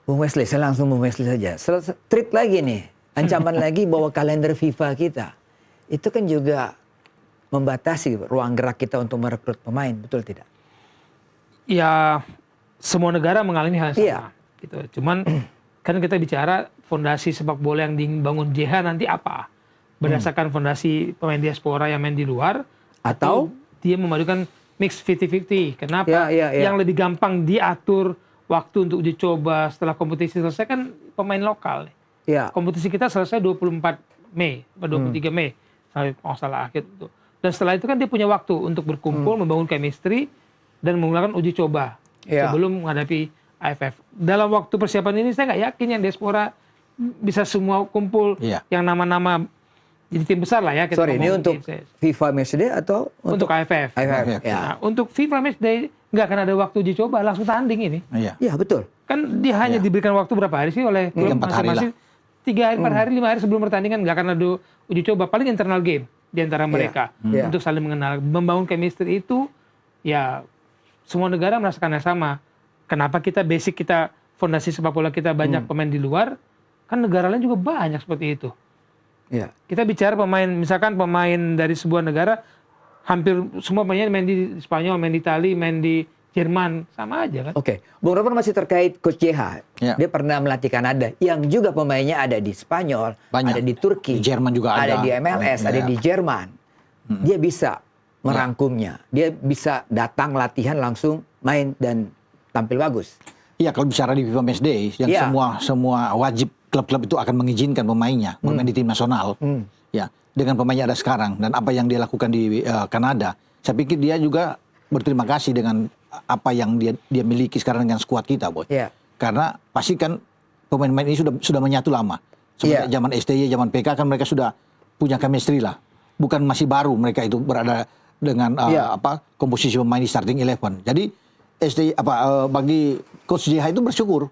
Bung Wesley, saya langsung Bung Wesley saja. Trik lagi nih, ancaman lagi bahwa kalender FIFA kita itu kan juga membatasi ruang gerak kita untuk merekrut pemain, betul tidak? Ya, semua negara mengalami hal yang sama. Iya. Gitu. Cuman kan kita bicara fondasi sepak bola yang dibangun JH nanti apa? Berdasarkan fondasi pemain diaspora yang main di luar, Atau dia memadukan mix 50-50. Kenapa? Ya. Yang lebih gampang diatur waktu untuk uji coba setelah kompetisi selesai kan pemain lokal. Ya. Kompetisi kita selesai 24 Mei, 23 Mei, kalau nggak salah akhir itu. Dan setelah itu kan dia punya waktu untuk berkumpul, membangun chemistry, dan menggunakan uji coba sebelum menghadapi AFF. Dalam waktu persiapan ini saya nggak yakin yang diaspora bisa semua kumpul yang nama-nama jadi tim besar lah ya. Sorry, ini untuk FIFA Matchday atau untuk AFF? AFF. Ya. Nah, untuk FIFA Matchday nggak akan ada waktu uji coba, langsung tanding ini. Iya, betul. Kan dia hanya diberikan waktu berapa hari sih oleh klub masing-masing? 3 hari, 4 hari, 5 hari sebelum pertandingan nggak akan ada uji coba. Paling internal game di antara mereka untuk saling mengenal, membangun chemistry itu ya semua negara merasakan yang sama. Kenapa basic kita fondasi sepak bola kita banyak pemain di luar, kan negara lain juga banyak seperti itu. Ya. Kita bicara pemain, misalkan pemain dari sebuah negara, hampir semua pemainnya main di Spanyol, main di Itali, main di Jerman, sama aja kan. Oke, Bung Ropan masih terkait Coach JH. Dia pernah melatih Kanada, yang juga pemainnya ada di Spanyol, ada di Turki, di Jerman juga ada di MLS, ada di Jerman. Dia bisa merangkumnya, dia bisa datang latihan langsung main dan tampil bagus. Iya, kalau bicara di FIFA Matchday, yang semua wajib klub-klub itu akan mengizinkan pemainnya bermain di tim nasional. Ya, dengan pemainnya ada sekarang dan apa yang dia lakukan di Kanada, saya pikir dia juga berterima kasih dengan apa yang dia miliki sekarang dengan skuad kita, Boy. Karena pasti kan pemain-pemain ini sudah menyatu lama. Semenjak zaman STY, zaman PK kan mereka sudah punya chemistry lah. Bukan masih baru mereka itu berada dengan komposisi pemain di starting 11. Jadi bagi Coach JH itu bersyukur.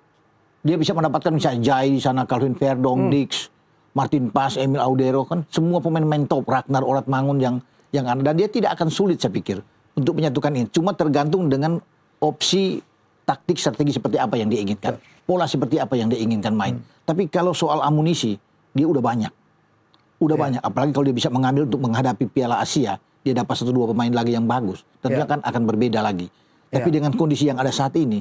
Dia bisa mendapatkan misalnya Jai di sana, Calvin Verdong, Dix, Martin Pas, Emil Audero, kan semua pemain-pemain top, Ragnar Oratmangun yang ada. Dan dia tidak akan sulit saya pikir untuk menyatukan ini. Cuma tergantung dengan opsi taktik strategi seperti apa yang dia inginkan. Pola seperti apa yang dia inginkan main. Tapi kalau soal amunisi, dia udah banyak. Banyak. Apalagi kalau dia bisa mengambil untuk menghadapi Piala Asia, dia dapat 1-2 pemain lagi yang bagus. Tentunya akan berbeda lagi. Tapi dengan kondisi yang ada saat ini,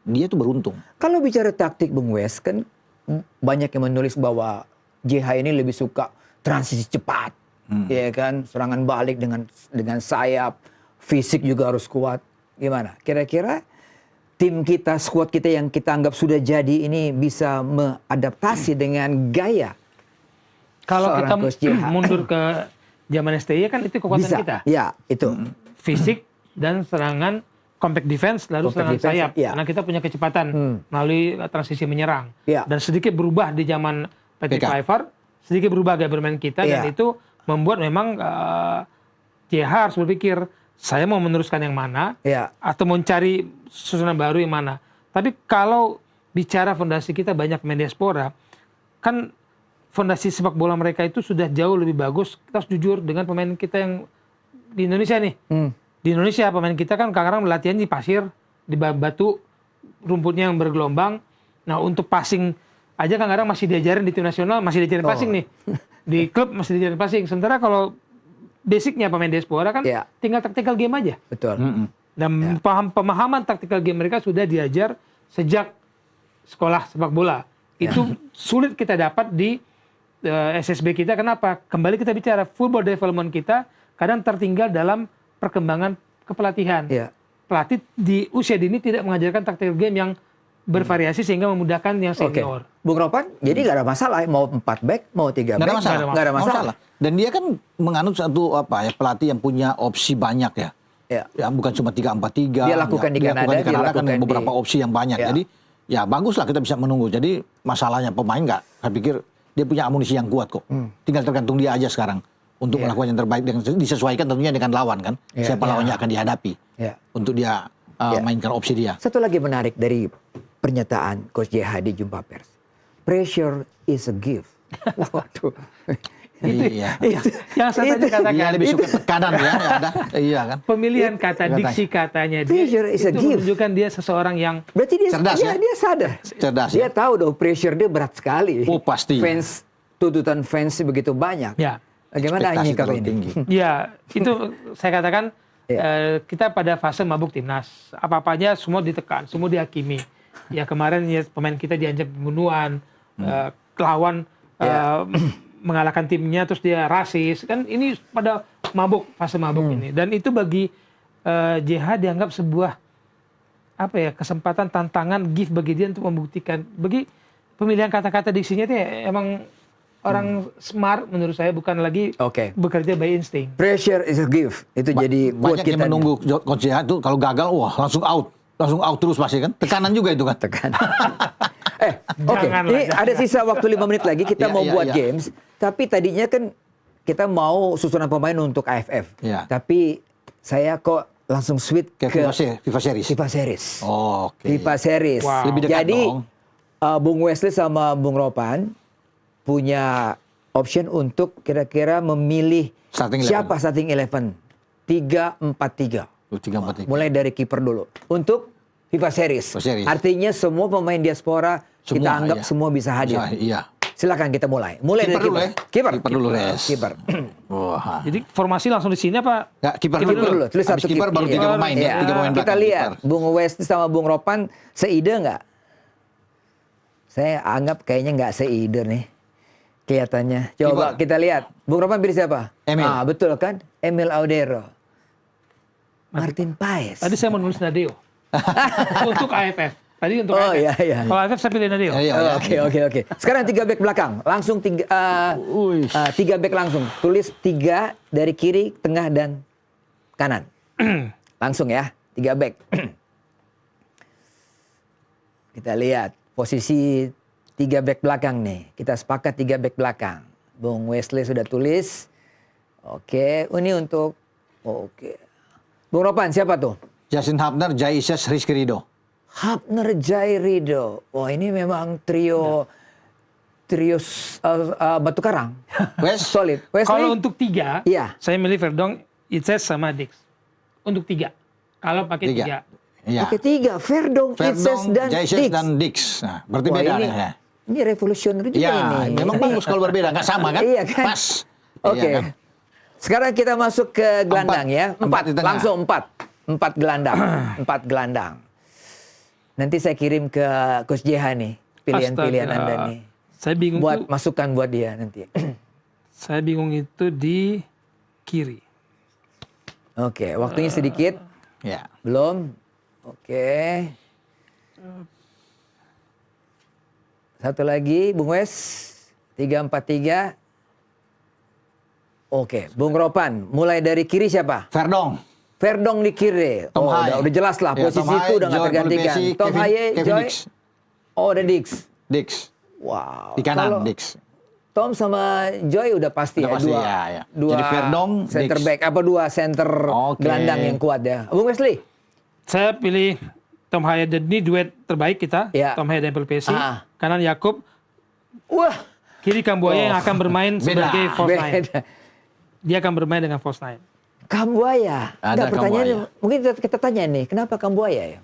dia tuh beruntung. Kalau bicara taktik Bung Wes, kan banyak yang menulis bahwa JH ini lebih suka transisi cepat. Ya kan, serangan balik dengan sayap, fisik juga harus kuat. Gimana? Kira-kira tim kita, skuad kita yang kita anggap sudah jadi ini bisa mengadaptasi dengan gaya kalau kita mundur ke zaman STY kan itu kekuatan kita. Ya, itu. Fisik dan serangan compact defense lalu serangan sayap. Karena kita punya kecepatan melalui transisi menyerang. Dan sedikit berubah di zaman Patrick Kluivert, sedikit berubah gaya bermain kita dan itu membuat memang JH harus berpikir saya mau meneruskan yang mana atau mencari susunan baru yang mana. Tapi kalau bicara fondasi kita banyak pemain diaspora, kan fondasi sepak bola mereka itu sudah jauh lebih bagus. Kita harus jujur dengan pemain kita yang di Indonesia nih. Di Indonesia pemain kita kan kadang-kadang latihan di pasir, di batu, rumputnya yang bergelombang. Nah untuk passing aja kadang-kadang masih diajarin di tim nasional, masih diajarin passing nih. Di klub masih diajarin passing. Sementara kalau basicnya pemain diaspora kan tinggal tactical game aja. Betul. Dan pemahaman tactical game mereka sudah diajar sejak sekolah sepak bola. Itu sulit kita dapat di SSB kita. Kenapa? Kembali kita bicara football development kita kadang tertinggal dalam perkembangan kepelatihan. Pelatih di usia dini tidak mengajarkan tactical game yang bervariasi sehingga memudahkan yang senior. Bung Ropan, jadi nggak ada masalah mau 4 back, mau 3 back, nggak ada masalah. Dan dia kan menganut satu pelatih yang punya opsi banyak ya. Ya bukan cuma 3-4-3. Dia lakukan di Kanada kan beberapa opsi yang banyak. Jadi ya bagus lah kita bisa menunggu. Jadi masalahnya pemain nggak, saya pikir dia punya amunisi yang kuat kok. Tinggal tergantung dia aja sekarang untuk melakukan yang terbaik dengan disesuaikan tentunya dengan lawan kan. Siapa lawannya akan dihadapi. Untuk dia mainkan opsi dia. Satu lagi menarik dari pernyataan Coach JH di jumpa pers. Pressure is a gift. Waduh. Iya. Yang saya tadi katakan. Iya, lebih suka tekanan ya, ada. Iya kan. Pemilihan kata, diksi katanya dia Pressure is a itu gift. menunjukkan dia seseorang yang Berarti dia Cerdas, ya? dia sadar. Cerdas, Dia ya? tahu dong pressure dia berat sekali. Oh, pasti. Tuntutan fans begitu banyak. ya, Bagaimana Ekspektasi nyikap terlalu ini? tinggi. ya itu saya katakan kita pada fase mabuk timnas. Apa-apanya semua ditekan, semua dihakimi. Ya kemarin ya pemain kita diancam pembunuhan, lawan mengalahkan timnya terus dia rasis. Kan ini pada mabuk, fase mabuk ini. Dan itu bagi JH dianggap sebuah kesempatan, tantangan, gift bagi dia untuk membuktikan. Bagi pemilihan kata-kata diksinya itu emang orang smart menurut saya, bukan lagi bekerja by insting. Pressure is a gift. Itu jadi quote Banyak kita. yang menunggu Coach JH itu kalau gagal, wah langsung out terus pasti kan. Tekanan juga itu kan. Tekanan. Ini ada sisa waktu 5 menit lagi, kita mau buat games. Tapi tadinya kan kita mau susunan pemain untuk AFF. Tapi saya kok langsung switch ke FIFA Series. FIFA Series. FIFA Series. Wow. Lebih dekat Jadi dong. Bung Wesley sama Bung Ropan punya option untuk kira-kira memilih siapa starting 11. 3-4-3. 3-4-3. Mulai dari kiper dulu. Untuk FIFA Series. Artinya semua pemain diaspora kita anggap semua bisa hadir. Iya. Silakan kita mulai. Mulai dari kiper. Kiper dulu, Res. Kiper. Wah. Jadi formasi langsung di sini apa? Ya, kiper dulu. Tulis Habis satu kiper baru 3 pemain ya. 3 pemain kita belakang, lihat kiper. Bung Wesley sama Bung Ropan seide nggak? Saya anggap kayaknya nggak seide nih. Kelihatannya. Coba kita lihat. Bung Ropan pilih siapa? Emil. Betul kan? Emil Audero. Martin Paes. Tadi saya mau nulis Nadeo. Untuk AFF. Tadi untuk AFF. Iya. Kalau AFF saya pilih Nadeo. Oke. Sekarang 3 back belakang. Langsung 3 back langsung. Tulis 3 dari kiri, tengah, dan kanan. Langsung ya. 3 back. Kita lihat posisi 3 back belakang nih. Kita sepakat 3 back belakang. Bung Wesley sudah tulis. Oke. Ini untuk... Oke. Bung Ropan siapa tuh? Justin Hubner, Jai Isyas, Rizky Ridho. Hubner, Jai Ridho. Wah ini memang trio Batu Karang. Solid. Kalau untuk 3, saya milih Verdong, Itses sama Dix. Untuk 3. Kalau pakai 3. Pakai 3. Verdong, Itses, dan Dix. Nah, berarti beda ya. Ini revolusioner juga ini. Memang bagus kalau berbeda, nggak sama kan? Iya kan? Pas. Oke. Iya kan? Sekarang kita masuk ke gelandang ya. 4. Langsung 4 gelandang. 4 gelandang. Nanti saya kirim ke Coach JH nih. Pilihan-pilihan Anda nih. Saya bingung buat masukan buat dia nanti. Saya bingung itu di kiri. Oke, waktunya sedikit. Ya. Belum. Oke. Satu lagi, Bung Wes. 3-4-3. Oke, Bung Ropan. Mulai dari kiri siapa? Verdong di kiri. Udah jelas lah. Posisi itu udah nggak tergantikan. Tom Haye, Joy. Ada Dix. Wow. Di kanan, Dix. Tom sama Joy udah pasti ya. Dua Jadi Verdong, center back. Apa 2 center gelandang yang kuat ya. Bung Wesley? Saya pilih Tom Haye. Ini duet terbaik kita. Tom Haye dan Pelpesi. Kanan Yakob. Wah. Kiri Kambuaya yang akan bermain sebagai false nine. Dia akan bermain dengan false nine. Kambuaya. Ada pertanyaan. Mungkin kita tanya nih, kenapa Kambuaya ya?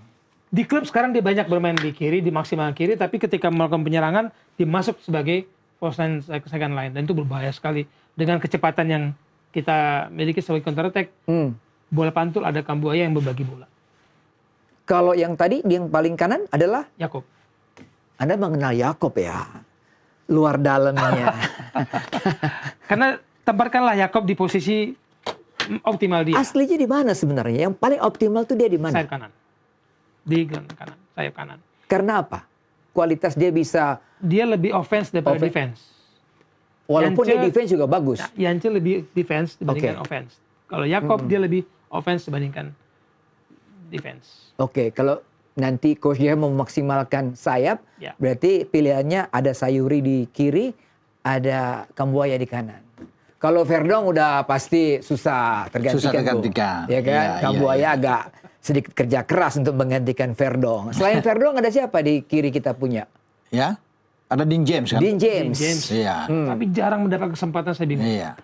Di klub sekarang dia banyak bermain di kiri, di maksimal kiri, tapi ketika melakukan penyerangan, dia masuk sebagai false nine second line. Dan itu berbahaya sekali. Dengan kecepatan yang kita miliki sebagai counter attack, bola pantul ada Kambuaya yang berbagi bola. Kalau yang tadi, yang paling kanan adalah? Yakob. Anda mengenal Yakob ya? Luar dalamnya. Karena tempatkanlah Yakob di posisi optimal dia. Aslinya di mana sebenarnya? Yang paling optimal tuh dia di mana? Sayap kanan. Di kanan, sayap kanan. Karena apa? Kualitas dia bisa... Dia lebih offense daripada defense. Walaupun dia defense juga bagus. Yance lebih defense dibandingkan offense. Kalau Yakob dia lebih offense dibandingkan defense. Oke, kalau nanti Coach dia mau memaksimalkan sayap, berarti pilihannya ada Sayuri di kiri, ada Kambuaya di kanan. Kalau Verdong udah pasti susah tergantikan. Ya kan? Kambuaya agak sedikit kerja keras untuk menggantikan Verdong. Selain Verdong ada siapa di kiri kita punya? Ya. Ada Dean James kan? Dean James. Iya. Tapi jarang mendapat kesempatan, saya bingung. Iya.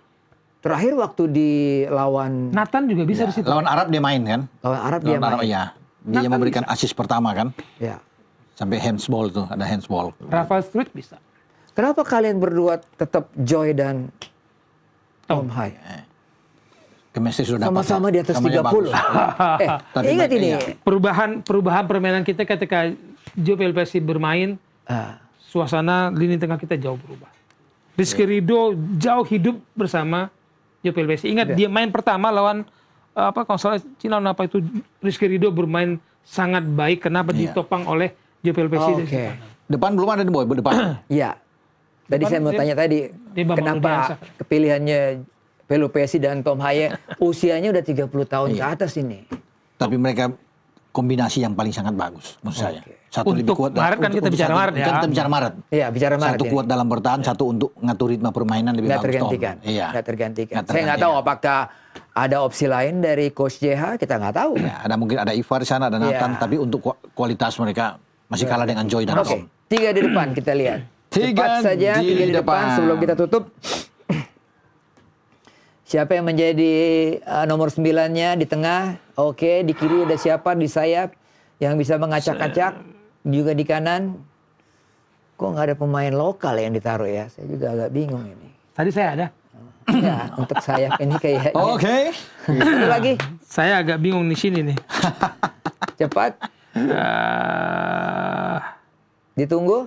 Terakhir waktu di lawan Nathan juga bisa di situ. Lawan Arab dia main kan? lawan Arab dia Lawan Arab main. iya. Dia memberikan assist pertama kan? Ya. Sampai handsball tuh, ada handsball. Rafael Struijk bisa. Kenapa kalian berdua tetap Joy dan Tom Hai? Chemistry sudah dapat. Sama-sama di atas Namanya 30. bagus. Tapi Ingat ini. iya. Perubahan permainan kita ketika Joe Pelopessi bermain, suasana lini tengah kita jauh berubah. Rizky Ridho jauh hidup bersama Joe Pelopessi. Ingat dia main pertama lawan kalau salah Cina apa itu, Rizky Ridho bermain sangat baik. Kenapa ditopang oleh Joe Pelopessi dari Oke. situ. Depan belum ada nih boy, depan. Iya. Tadi Depan saya mau dia- tanya tadi, dia Bambang kenapa Rudiansa. kepilihannya Pelopessi dan Tom Haye usianya udah 30 tahun ke atas ini. Tapi mereka kombinasi yang paling sangat bagus menurut saya. Satu Untuk lebih kuat. Maret kan kita bicara Maret ya. Kan kita bicara Maret. Iya, bicara Maret Satu ini. kuat dalam bertahan, satu untuk ngatur ritme permainan lebih Nggak bagus. tergantikan. Tom. Iya. Nggak tergantikan. Nggak Saya nggak tahu tergantikan. apakah ada opsi lain dari Coach JH, kita nggak tahu. Ya, ada mungkin ada Ivar di sana, ada Nathan, Iya. tapi untuk kualitas mereka masih kalah dengan Joy dan Oke, Tom. 3 di depan kita lihat. Tiga Cepat saja, di 3 di depan depan. sebelum kita tutup. Siapa yang menjadi nomor 9-nya di tengah? Oke, di kiri ada siapa? Di sayap yang bisa mengacak-acak. Juga di kanan. Kok nggak ada pemain lokal yang ditaruh ya? Saya juga agak bingung ini. Tadi saya ada. Ya, untuk sayap ini kayaknya. Oke. Satu lagi, Saya agak bingung di sini nih. cepat. Eh, Ditunggu.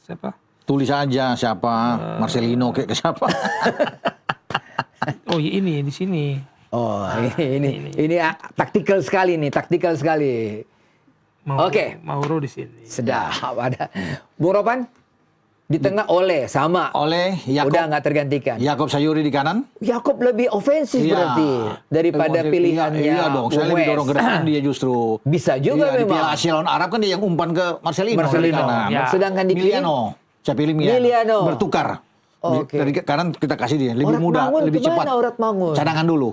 Siapa? Tulis aja siapa, Marcelino kayak ke siapa. Oh ini di sini. Oh, ini taktikal sekali nih, taktikal sekali. Oke. Mauro di sini. Sedap ada. Bung Ropan di tengah Oleh sama. Oleh Yakob, Udah nggak tergantikan. Yakob Sayuri di kanan. Yakob lebih ofensif Iya. berarti daripada Lebih pilihannya. Iya dong, saya Bung lebih Wes. dorong ke depan dia justru. Bisa juga Iya, di memang. Piala Asia lawan Arab kan dia yang umpan ke Marcelino. Marcelino. Di kanan. Ya. Sedangkan di kiri Miliano. Saya pilih Miliano. Miliano. Bertukar. Oke. Dari kanan kita kasih dia, lebih Orat mudah, Mangun lebih kemana cepat. Orat Mangun? Cadangan dulu.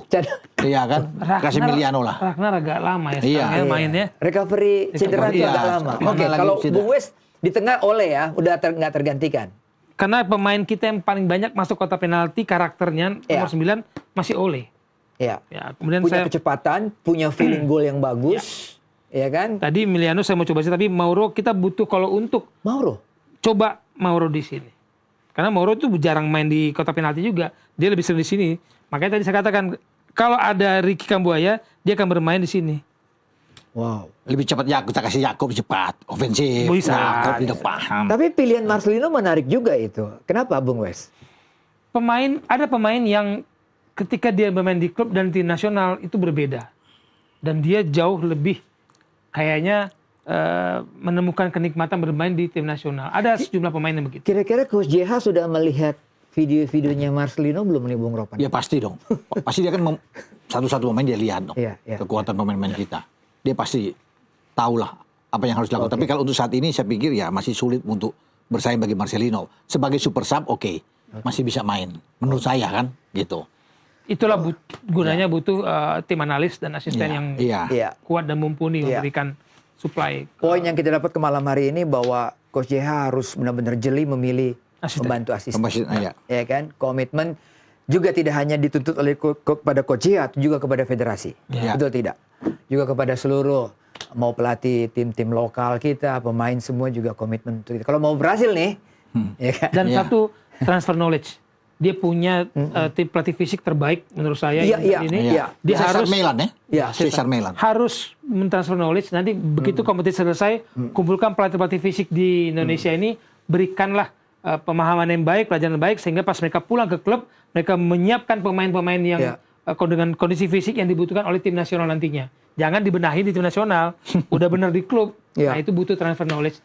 Iya kan? Kasih Miliano lah. Ragnar agak lama ya Iya. sekarang ya mainnya. Recovery cedera Recovery, itu agak iya. lama. Mana Oke, lagi kalau cedera? Bung Wes di tengah Oleh ya, udah nggak tergantikan. Karena pemain kita yang paling banyak masuk kotak penalti karakternya Iya. nomor 9 masih Ole. Ya. Ya, kemudian Punya saya kecepatan, punya feeling gol yang bagus. Ya kan? tadi Miliano saya mau coba sih, tapi Mauro kita butuh kalau untuk Mauro. coba Mauro di sini. Karena Mauro itu jarang main di kotak penalti juga. Dia lebih sering di sini. Makanya tadi saya katakan kalau ada Ricky Kambuaya, dia akan bermain di sini. Wow. Lebih cepat Yakob, kita kasih Yakob cepat, ofensif. Bisa. Yakob di depan. Tapi pilihan Marcelino menarik juga itu. Kenapa Bung Wes? Ada pemain yang ketika dia bermain di klub dan tim nasional itu berbeda. Dan dia jauh lebih kayaknya menemukan kenikmatan bermain di tim nasional. Ada sejumlah pemain yang begitu. Kira-kira Coach JH sudah melihat video-videonya Marcelino belum nih Bung Ropan? Ya pasti dong. Pasti dia kan satu-satu pemain dia lihat dong. Iya, iya. Kekuatan pemain-pemain kita. Dia pasti tahulah apa yang harus dilakukan. Tapi kalau untuk saat ini saya pikir ya masih sulit untuk bersaing bagi Marcelino. Sebagai super sub oke. Masih bisa main. Menurut saya kan gitu. Itulah gunanya butuh tim analis dan asisten yang Iya. kuat dan mumpuni Iya. memberikan supply. Poin yang kita dapat ke malam hari ini bahwa Coach JH harus benar-benar jeli memilih pembantu asisten. Iya. Ya kan? Komitmen juga tidak hanya dituntut oleh kepada Coach JH, juga kepada federasi. Iya. Betul tidak? Juga kepada seluruh mau pelatih tim-tim lokal kita, pemain semua juga komitmen untuk itu. Kalau mau berhasil nih, ya kan? Dan Iya. satu transfer knowledge. Dia punya tim pelatih fisik terbaik menurut saya Iya, iya, ini. iya. Dia Cesar harus Milan ya? Iya. Cesar Milan. harus mentransfer knowledge. Nanti begitu kompetisi selesai, kumpulkan pelatih-pelatih fisik di Indonesia ini, berikanlah pemahaman yang baik, pelajaran yang baik, sehingga pas mereka pulang ke klub, mereka menyiapkan pemain-pemain yang Iya. dengan kondisi fisik yang dibutuhkan oleh tim nasional nantinya. Jangan dibenahi di tim nasional, udah benar di klub. Iya. Nah itu butuh transfer knowledge.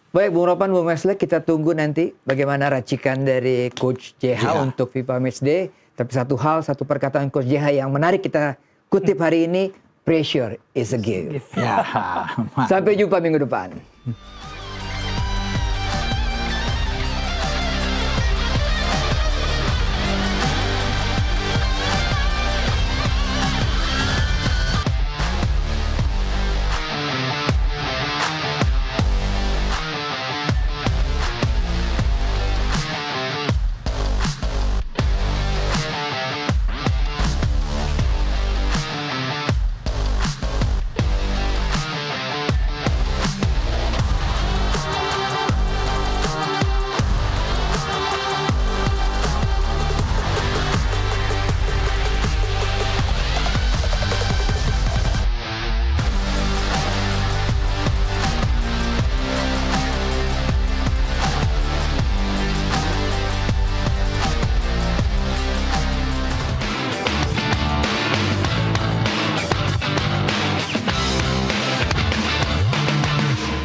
Baik, Bung Ropan, Bung Wesley, kita tunggu nanti bagaimana racikan dari Coach JH untuk FIFA Matchday. Tapi satu perkataan Coach JH yang menarik kita kutip hari ini, pressure is a gift. Ya. Sampai jumpa minggu depan.